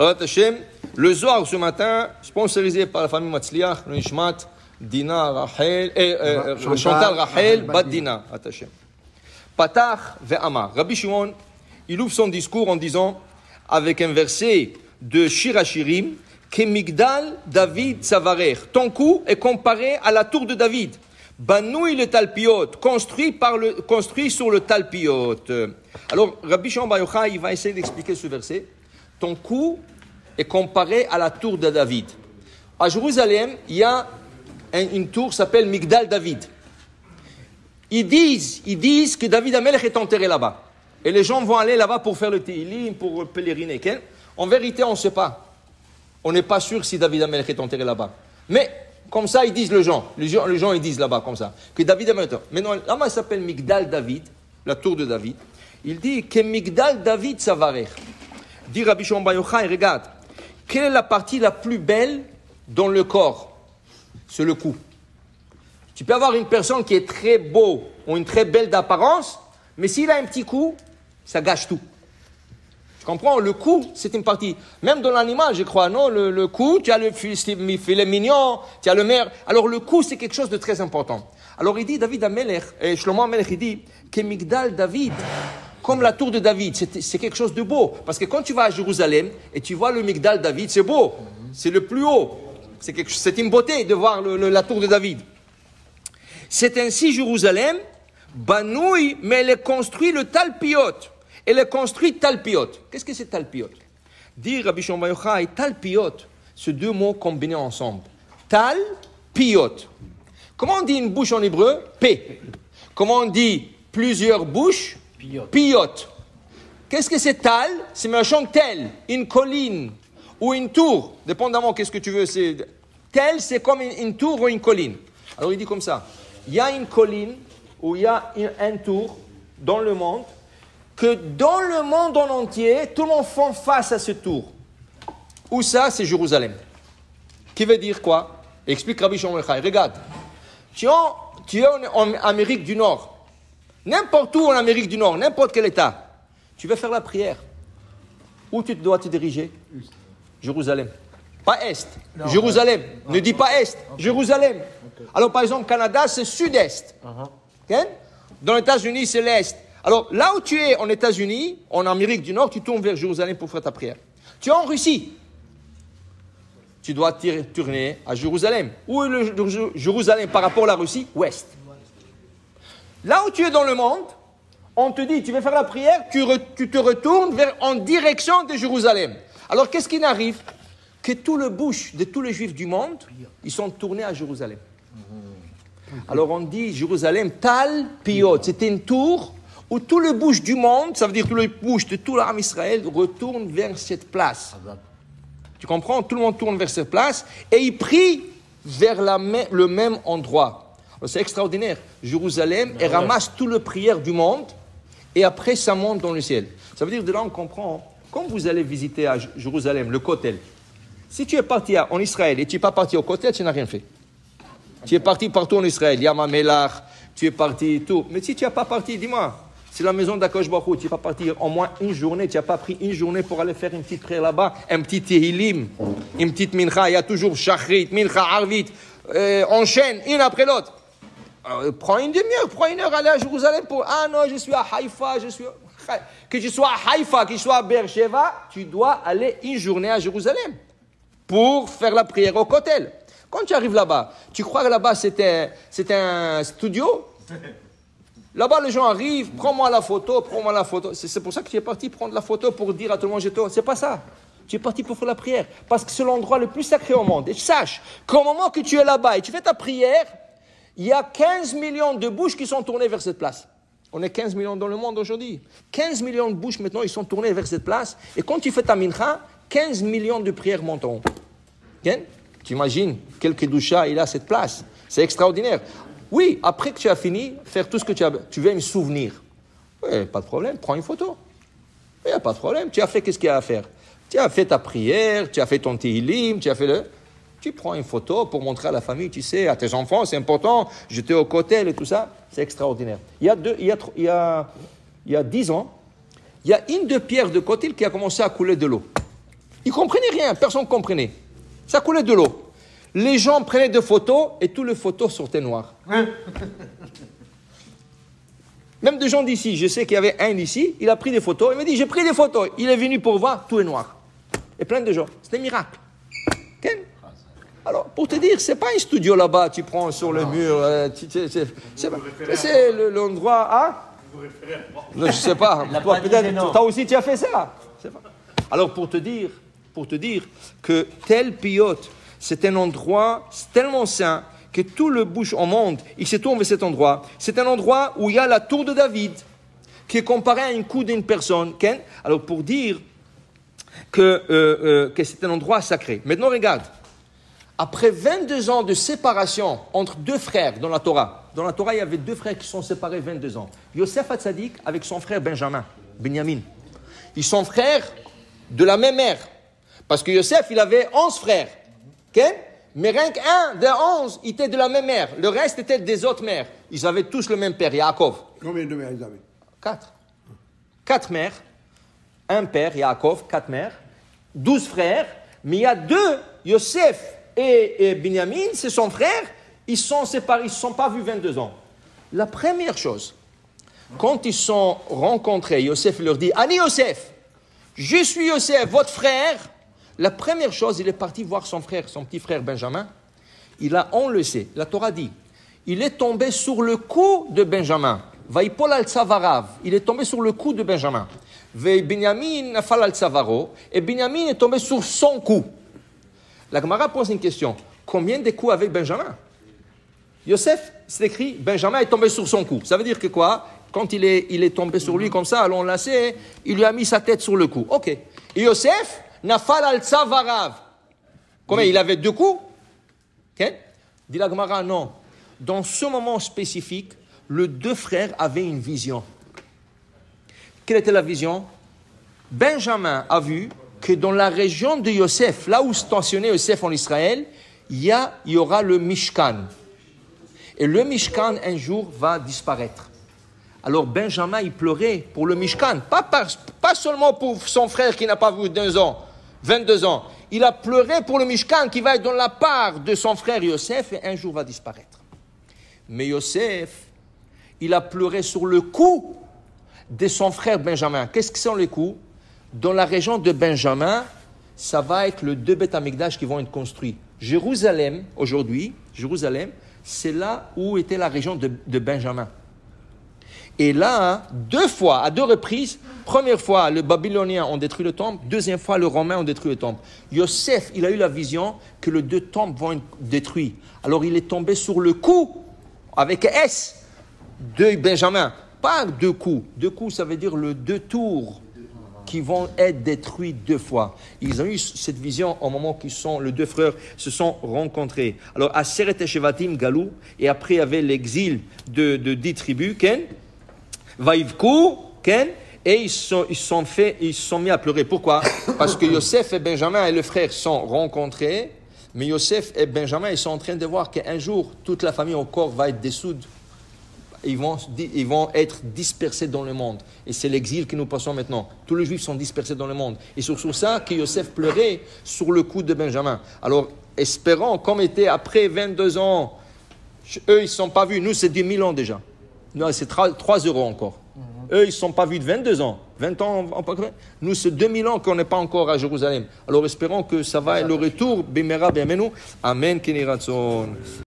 Alors, Hachem, le Zohar ce matin, sponsorisé par la famille Matzliach, le Nishmat, Dina, Rachel, Chantal, Rachel, Bat Dina, Hachem. Patach ve'amar. Rabbi Shimon, il ouvre son discours en disant, avec un verset de Shir Hashirim, Kemigdal David Savarer. Ton cou est comparé à la tour de David. Banoui le talpiot, construit sur le talpiot. Alors, Rabbi Shimon Bar Yochai, il va essayer d'expliquer ce verset. Ton cou est comparé à la tour de David. À Jérusalem, il y a une tour qui s'appelle Migdal David. Ils disent que David Amelech est enterré là-bas. Et les gens vont aller là-bas pour faire le Teilim, pour pèleriner. En vérité, on ne sait pas. On n'est pas sûr si David Amelech est enterré là-bas. Mais, comme ça, ils disent les gens, ils disent là-bas, comme ça, que David Amelech est enterré. Maintenant, là-bas, il s'appelle Migdal David, la tour de David. Il dit que Migdal David Savarer. Dit Rabbi Shimon Bar Yochai, regarde, quelle est la partie la plus belle dans le corps? C'est le cou. Tu peux avoir une personne qui est très beau ou une très belle d'apparence, mais s'il a un petit cou, ça gâche tout. Tu comprends? Le cou, c'est une partie. Même dans l'animal, je crois, non? Le cou, tu as le filet mignon, tu as le mer. Alors le cou, c'est quelque chose de très important. Alors il dit, David Amelech, et Shlomo Amelech, il dit, que Migdal David, comme la tour de David, c'est quelque chose de beau. Parce que quand tu vas à Jérusalem et tu vois le Migdal David, c'est beau. C'est le plus haut. C'est une beauté de voir la tour de David. C'est ainsi Jérusalem, Banoui, mais elle est construite le Talpiot. Elle est construite Talpiot. Qu'est-ce que c'est Talpiot? Dit Rabbi Shimon Bar Yochai, Talpiot, c'est deux mots combinés ensemble. Talpiot. Comment on dit une bouche en hébreu? P. Comment on dit plusieurs bouches? Piot. Qu'est-ce que c'est Tal? C'est méchant tel, une colline ou une tour, dépendamment qu'est-ce que tu veux. Tel, c'est comme une tour ou une colline. Alors il dit comme ça. Il y a une colline où il y a un tour dans le monde, que dans le monde en entier, tout le monde fait face à ce tour. Où ça? C'est Jérusalem. Qui veut dire quoi? Explique Rabbi Shimon Bar Yochai. Regarde, tu es en Amérique du Nord. N'importe où en Amérique du Nord, n'importe quel État, tu veux faire la prière. Où tu dois te diriger? Jérusalem. Pas Est. Non, Jérusalem. Ne dis pas Est. Jérusalem. Okay. Alors, par exemple, Canada, c'est Sud-Est. Okay? Dans les États-Unis, c'est l'Est. Alors, là où tu es en États-Unis, en Amérique du Nord, tu tournes vers Jérusalem pour faire ta prière. Tu es en Russie. Tu dois tourner à Jérusalem. Où est le Jérusalem par rapport à la Russie? Ouest. Là où tu es dans le monde, on te dit, tu veux faire la prière, tu te retournes en direction de Jérusalem. Alors, qu'est-ce qui arrive? Que tout le bouche de tous les Juifs du monde, ils sont tournés à Jérusalem. Alors, on dit Jérusalem, Tal Piot. C'était une tour où tout le bouche du monde, ça veut dire tout le bouche de tout l'âme Israël, retourne vers cette place. Tu comprends? Tout le monde tourne vers cette place et ils prient vers le même endroit. C'est extraordinaire. Jérusalem, elle ramasse tout le prière du monde et après ça monte dans le ciel. Ça veut dire de là on comprend, quand vous allez visiter à Jérusalem, le Kotel, si tu es parti en Israël et tu n'es pas parti au Kotel, tu n'as rien fait. Tu es parti partout en Israël, Yam HaMelach, tu es parti tout. Mais si tu n'es pas parti, dis-moi, c'est la maison d'Akadosh Baruch Hu, tu n'es pas parti en moins une journée, tu n'as pas pris une journée pour aller faire une petite prière là-bas, un petit Tehilim, une petite Mincha, il y a toujours Shachrit, Mincha, Arvit, enchaîne, une après l'autre. Prends une demi-heure, prends une heure, aller à Jérusalem pour... Ah non, je suis à Haïfa, que tu sois à Haïfa, que tu sois à Beersheba, tu dois aller une journée à Jérusalem pour faire la prière au Kotel. Quand tu arrives là-bas, tu crois que là-bas c'est un studio? Là-bas, les gens arrivent, prends-moi la photo. C'est pour ça que tu es parti prendre la photo pour dire à tout le monde, c'est pas ça. Tu es parti pour faire la prière. Parce que c'est l'endroit le plus sacré au monde. Et sache qu'au moment que tu es là-bas et tu fais ta prière, il y a 15 millions de bouches qui sont tournées vers cette place. On est 15 millions dans le monde aujourd'hui. 15 millions de bouches maintenant, ils sont tournés vers cette place. Et quand tu fais ta mincha, 15 millions de prières montent en haut. Okay? Tu imagines quel kedusha il a cette place. C'est extraordinaire. Oui, après que tu as fini, faire tout ce que tu veux me souvenir. Oui, pas de problème, prends une photo. Il n'y a pas de problème, tu as fait qu'est-ce qu'il y a à faire. Tu as fait ta prière, tu as fait ton Tehilim, tu prends une photo pour montrer à la famille, tu sais, à tes enfants, c'est important, j'étais au Kotel et tout ça, c'est extraordinaire. Il y a 10 ans, il y a une de pierres de Kotel qui a commencé à couler de l'eau. Ils ne comprenaient rien, personne ne comprenait. Ça coulait de l'eau. Les gens prenaient des photos et toutes les photos sortaient noires. Même des gens d'ici, je sais qu'il y avait un ici, il a pris des photos, il m'a dit j'ai pris des photos. Il est venu pour voir, tout est noir. Et plein de gens. C'est un miracle. Okay? Alors, pour te dire, c'est pas un studio là-bas, tu prends sur le mur, c'est l'endroit, hein? Je ne sais pas. Toi, peut-être, toi aussi, tu as fait ça. Alors, pour te dire que tel pilote, c'est un endroit tellement saint que tout le bouche au monde, il se tourne vers cet endroit. C'est un endroit où il y a la tour de David, qui est comparée à une coude d'une personne. Okay? Alors, pour dire que c'est un endroit sacré. Maintenant, regarde. Après 22 ans de séparation entre deux frères dans la Torah, il y avait deux frères qui sont séparés 22 ans. Yosef Hatzadik avec son frère Benjamin, Binyamin. Ils sont frères de la même mère. Parce que Yosef, il avait 11 frères. Okay? Mais rien qu'un des 11 était de la même mère. Le reste était des autres mères. Ils avaient tous le même père, Yaakov. Combien de mères ils avaient? 4. 4 mères. Un père, Yaakov, 4 mères. 12 frères. Mais il y a 2, Yosef et Binyamin, c'est son frère, ils sont séparés, ils ne se sont pas vus 22 ans. La première chose, quand ils sont rencontrés, Yosef leur dit, Ani Yosef, je suis Yosef, votre frère. La première chose, il est parti voir son frère, son petit frère Benjamin. On le sait, la Torah dit, il est tombé sur le cou de Benjamin. Vaipol al Tzavarav, il est tombé sur le cou de Benjamin. Binyamin nafal al Tzavaro, et Binyamin est tombé sur son cou. La Gemara pose une question. Combien de coups avec Benjamin? Yosef, c'est écrit, Benjamin est tombé sur son cou. Ça veut dire que quoi? Quand il est tombé sur lui comme ça, alors on l'a sait, il lui a mis sa tête sur le cou. Ok. Et Yosef, nafal al tzavarav. Combien? Il avait 2 coups? Ok. Dit la Gemara, non. Dans ce moment spécifique, les 2 frères avaient une vision. Quelle était la vision? Benjamin a vu que dans la région de Yosef, là où stationnait Yosef en Israël, il y aura le Mishkan. Et le Mishkan, un jour, va disparaître. Alors Benjamin, il pleurait pour le Mishkan. Pas seulement pour son frère qui n'a pas vu 22 ans. Il a pleuré pour le Mishkan qui va être dans la part de son frère Yosef et un jour va disparaître. Mais Yosef, il a pleuré sur le cou de son frère Benjamin. Qu'est-ce que sont les coups? Dans la région de Benjamin, ça va être les 2 Beth Amikdash qui vont être construits. Jérusalem, aujourd'hui, c'est là où était la région de Benjamin. Et là, 2 fois, à 2 reprises, première fois, les Babyloniens ont détruit le temple, deuxième fois, les Romains ont détruit le temple. Yosef, il a eu la vision que les 2 temples vont être détruits. Alors, il est tombé sur le coup, avec S, de Benjamin. Pas 2 coups. 2 coups, ça veut dire les 2 tours qui vont être détruits 2 fois. Ils ont eu cette vision au moment où les 2 frères se sont rencontrés. Alors, Aseret et Shevatim, Galou, et après il y avait l'exil de 10 tribus, Ken, Vaivku, Ken, et ils se sont mis à pleurer. Pourquoi? Parce que Yosef et Benjamin et le frère sont rencontrés, mais Yosef et Benjamin, ils sont en train de voir qu'un jour, toute la famille au corps va être dissoute. Ils vont être dispersés dans le monde. Et c'est l'exil que nous passons maintenant. Tous les Juifs sont dispersés dans le monde. Et c'est sur ça que Yosef pleurait sur le cou de Benjamin. Alors, espérons, comme était après 22 ans, eux, ils ne sont pas vus. Nous, c'est 10 000 ans déjà. Nous, c'est 3 euros encore. Eux, ils ne sont pas vus de 22 ans. 20 ans, nous, c'est 2000 ans qu'on n'est pas encore à Jérusalem. Alors, espérons que ça va être le retour. Bimera, bienvenue. Amen, Keni Ratson.